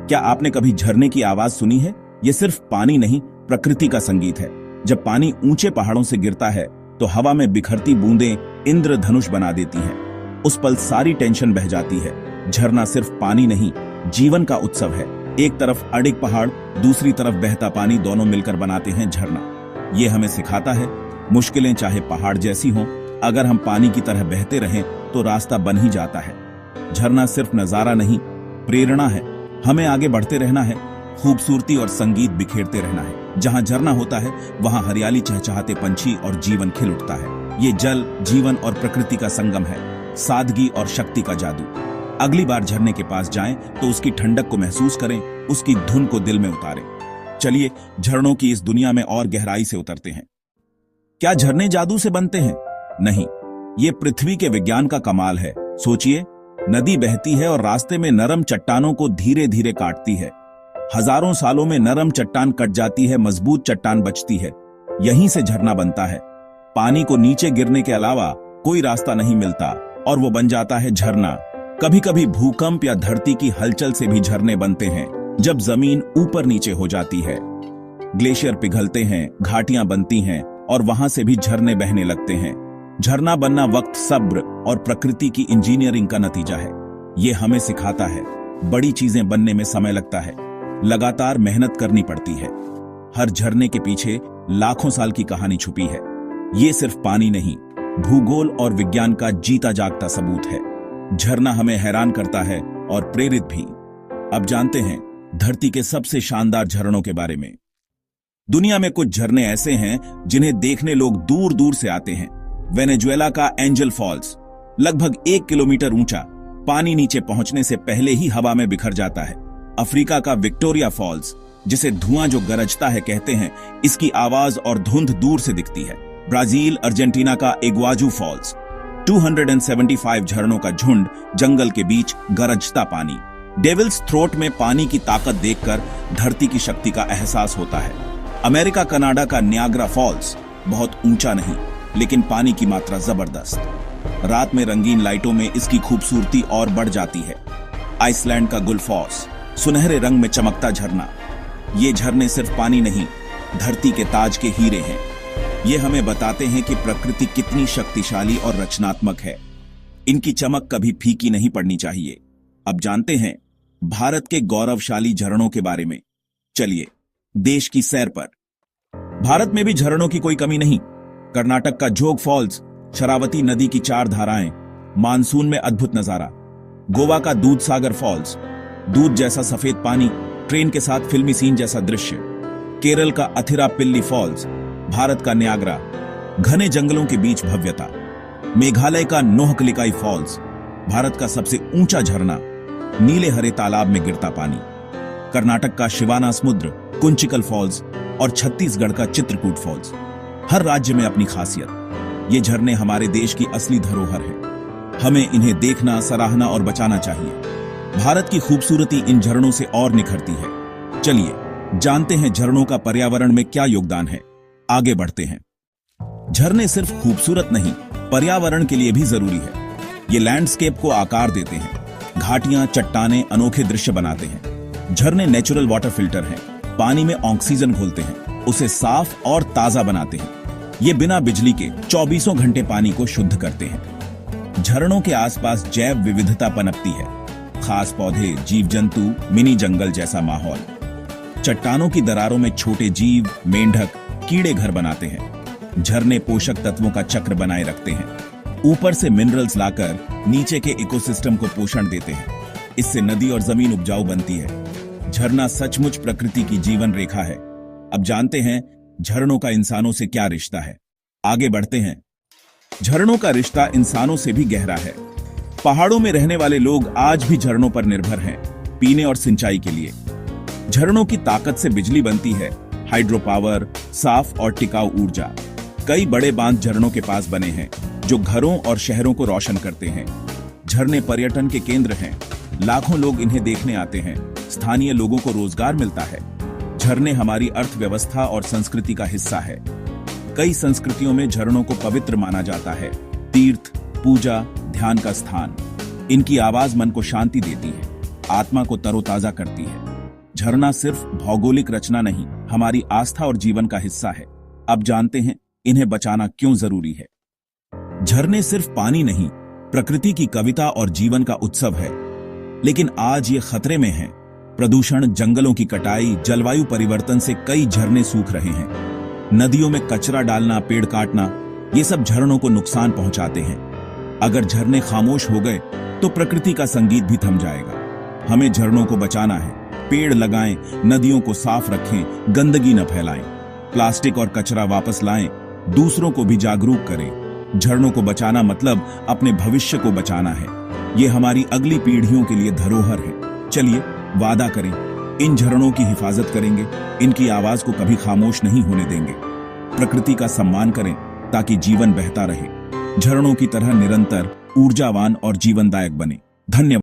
क्या आपने कभी झरने की आवाज सुनी है? ये सिर्फ पानी नहीं, प्रकृति का संगीत है। जब पानी ऊंचे पहाड़ों से गिरता है तो हवा में बिखरती बूंदें इंद्रधनुष बना देती हैं। उस पल सारी टेंशन बह जाती है। झरना सिर्फ पानी नहीं, जीवन का उत्सव है। एक तरफ अडिग पहाड़, दूसरी तरफ बहता पानी, दोनों मिलकर बनाते हैं झरना। ये हमें सिखाता है, मुश्किलें चाहे पहाड़ जैसी हों, अगर हम पानी की तरह बहते रहें तो रास्ता बन ही जाता है। झरना सिर्फ नजारा नहीं, प्रेरणा है। हमें आगे बढ़ते रहना है, खूबसूरती और संगीत बिखेरते रहना है। जहां झरना होता है वहां हरियाली, चहचहाते पंछी और जीवन खिल उठता है। ये जल, जीवन और प्रकृति का संगम है, सादगी और शक्ति का जादू। अगली बार झरने के पास जाएं तो उसकी ठंडक को महसूस करें, उसकी धुन को दिल में उतारें। चलिए झरनों की इस दुनिया में और गहराई से उतरते हैं। क्या झरने जादू से बनते हैं? नहीं, ये पृथ्वी के विज्ञान का कमाल है। सोचिए, नदी बहती है और रास्ते में नरम चट्टानों को धीरे धीरे काटती है। हजारों सालों में नरम चट्टान कट जाती है, मजबूत चट्टान बचती है। यहीं से झरना बनता है। पानी को नीचे गिरने के अलावा कोई रास्ता नहीं मिलता और वो बन जाता है झरना। कभी कभी भूकंप या धरती की हलचल से भी झरने बनते हैं, जब जमीन ऊपर नीचे हो जाती है। ग्लेशियर पिघलते हैं, घाटियां बनती हैं और वहां से भी झरने बहने लगते हैं। झरना बनना वक्त, सब्र और प्रकृति की इंजीनियरिंग का नतीजा है। ये हमें सिखाता है, बड़ी चीजें बनने में समय लगता है, लगातार मेहनत करनी पड़ती है। हर झरने के पीछे लाखों साल की कहानी छुपी है। ये सिर्फ पानी नहीं, भूगोल और विज्ञान का जीता जागता सबूत है। झरना हमें हैरान करता है और प्रेरित भी। अब जानते हैं धरती के सबसे शानदार झरनों के बारे में। दुनिया में कुछ झरने ऐसे हैं जिन्हें देखने लोग दूर दूर से आते हैं। वेनेजुएला का एंजल फॉल्स लगभग 1 किलोमीटर ऊंचा, पानी नीचे पहुंचने से पहले ही हवा में बिखर जाता है। अफ्रीका का विक्टोरिया फॉल्स, जिसे धुआं जो गरजता है कहते हैं, इसकी आवाज और धुंध दूर से दिखती है। ब्राजील, अर्जेंटीना का इग्वाजू फॉल्स, 275 झरनों का झुंड, जंगल के बीच गरजता पानी। डेविल्स थ्रोट में पानी की ताकत देखकर धरती की शक्ति का एहसास होता है। अमेरिका कनाडा का नियाग्रा फॉल्स बहुत ऊंचा नहीं, लेकिन पानी की मात्रा जबरदस्त। रात में रंगीन लाइटों में इसकी खूबसूरती और बढ़ जाती है। आइसलैंड का गुलफॉस, सुनहरे रंग में चमकता झरना। ये झरने सिर्फ पानी नहीं, धरती के ताज के हीरे हैं। ये हमें बताते हैं कि प्रकृति कितनी शक्तिशाली और रचनात्मक है। इनकी चमक कभी फीकी नहीं पड़नी चाहिए। अब जानते हैं भारत के गौरवशाली झरनों के बारे में। चलिए देश की सैर पर। भारत में भी झरनों की कोई कमी नहीं। कर्नाटक का जोग फॉल्स, शरावती नदी की 4 धाराएं, मानसून में अद्भुत नजारा। गोवा का दूध सागर फॉल्स, दूध जैसा सफेद पानी, ट्रेन के साथ फिल्मी सीन जैसा दृश्य। केरल का अथिरापिल्ली फॉल्स, भारत का नियाग्रा, घने जंगलों के बीच भव्यता। मेघालय का नोहकलिकाई फॉल्स, भारत का सबसे ऊंचा झरना, नीले हरे तालाब में गिरता पानी। कर्नाटक का शिवाना समुद्र, कुंचिकल फॉल्स और छत्तीसगढ़ का चित्रकूट फॉल्स। हर राज्य में अपनी खासियत। ये झरने हमारे देश की असली धरोहर है। हमें इन्हें देखना, सराहना और बचाना चाहिए। भारत की खूबसूरती इन झरनों से और निखरती है। चलिए जानते हैं झरनों का पर्यावरण में क्या योगदान है। आगे बढ़ते हैं। झरने सिर्फ खूबसूरत नहीं, पर्यावरण के लिए भी जरूरी है। ये लैंडस्केप को आकार देते हैं। घाटियां, चट्टानें अनोखे दृश्य बनाते हैं। झरने नेचुरल वाटर फिल्टर हैं, पानी में ऑक्सीजन घोलते हैं, उसे साफ और ताजा बनाते हैं। ये बिना बिजली के 24 घंटे पानी को शुद्ध करते हैं। झरनों के आसपास जैव विविधता पनपती है, खास पौधे, जीव जंतु, मिनी जंगल जैसा माहौल। चट्टानों की दरारों में छोटे जीव, मेंढक, कीड़े घर बनाते हैं। झरने पोषक तत्वों का चक्र बनाए रखते हैं, ऊपर से मिनरल्स लाकर नीचे के इकोसिस्टम को पोषण देते हैं। इससे नदी और जमीन उपजाऊ बनती है। झरना सचमुच प्रकृति की जीवन रेखा है। अब जानते हैं झरनों का इंसानों से क्या रिश्ता है। आगे बढ़ते हैं। झरनों का रिश्ता इंसानों से भी गहरा है। पहाड़ों में रहने वाले लोग आज भी झरनों पर निर्भर हैं, पीने और सिंचाई के लिए। झरनों की ताकत से बिजली बनती है, हाइड्रो पावर, साफ और टिकाऊ ऊर्जा। कई बड़े बांध झरनों के पास बने हैं, जो घरों और शहरों को रोशन करते हैं। झरने पर्यटन के केंद्र हैं, लाखों लोग इन्हें देखने आते हैं। स्थानीय लोगों को रोजगार मिलता है। झरने हमारी अर्थव्यवस्था और संस्कृति का हिस्सा है। कई संस्कृतियों में झरनों को पवित्र माना जाता है, तीर्थ, पूजा, ध्यान का स्थान। इनकी आवाज मन को शांति देती है, आत्मा को तरोताजा करती है। झरना सिर्फ भौगोलिक रचना नहीं, हमारी आस्था और जीवन का हिस्सा है। अब जानते हैं इन्हें बचाना क्यों जरूरी है। झरने सिर्फ पानी नहीं, प्रकृति की कविता और जीवन का उत्सव है। लेकिन आज ये खतरे में हैं। प्रदूषण, जंगलों की कटाई, जलवायु परिवर्तन से कई झरने सूख रहे हैं। नदियों में कचरा डालना, पेड़ काटना, ये सब झरनों को नुकसान पहुंचाते हैं। अगर झरने खामोश हो गए तो प्रकृति का संगीत भी थम जाएगा। हमें झरनों को बचाना है। पेड़ लगाएं, नदियों को साफ रखें, गंदगी न फैलाएं, प्लास्टिक और कचरा वापस लाएं, दूसरों को भी जागरूक करें। झरनों को बचाना मतलब अपने भविष्य को बचाना है। ये हमारी अगली पीढ़ियों के लिए धरोहर है। चलिए वादा करें, इन झरनों की हिफाजत करेंगे, इनकी आवाज को कभी खामोश नहीं होने देंगे। प्रकृति का सम्मान करें ताकि जीवन बहता रहे, झरनों की तरह निरंतर ऊर्जावान और जीवनदायक बने। धन्यवाद।